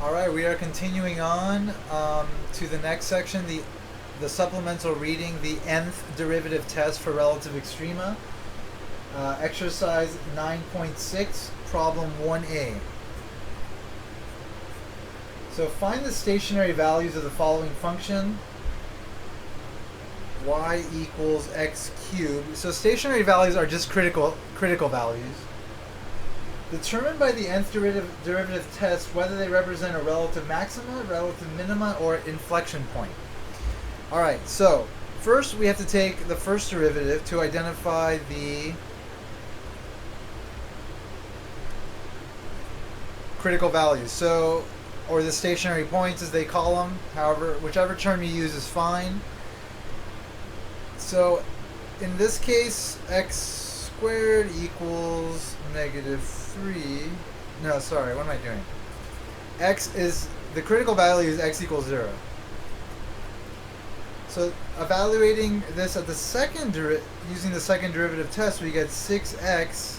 All right, we are continuing on to the next section, the supplemental reading, the nth derivative test for relative extrema. Exercise 9.6, problem 1a. So find the stationary values of the following function. Y equals x cubed. So stationary values are just critical values. Determined by the nth derivative test whether they represent a relative maxima, relative minima, or inflection point. Alright, so first we have to take the first derivative to identify the critical values. So, or the stationary points as they call them. However, whichever term you use is fine. So in this case, x squared equals negative 3. No, sorry, what am I doing? The critical value is x equals 0. So evaluating this at the using the second derivative test, we get 6x,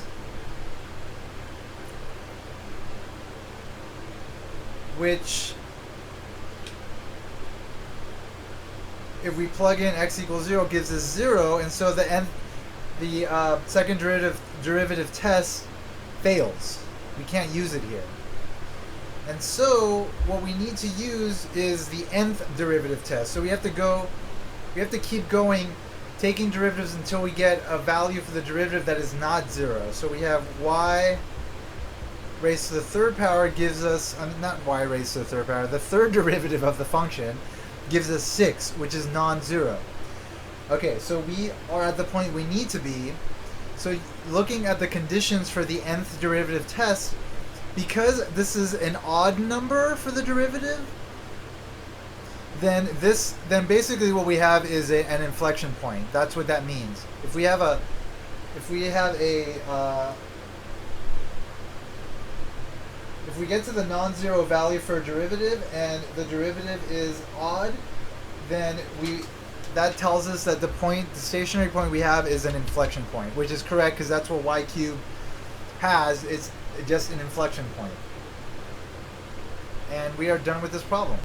which, if we plug in x equals 0, gives us 0, and so the second derivative test fails. We can't use it here. And so what we need to use is the nth derivative test. So we have to keep going, taking derivatives until we get a value for the derivative that is not 0. So we have y raised to the third power gives us, not y raised to the third power, the third derivative of the function gives us 6, which is non-zero. Okay, so we are at the point we need to be. So looking at the conditions for the nth derivative test, because this is an odd number for the derivative, then basically what we have is an inflection point. That's what that means. If we have a if we get to the non-zero value for a derivative and the derivative is odd, then that tells us that the stationary point we have is an inflection point, which is correct because that's what y cubed has. It's just an inflection point. And we are done with this problem.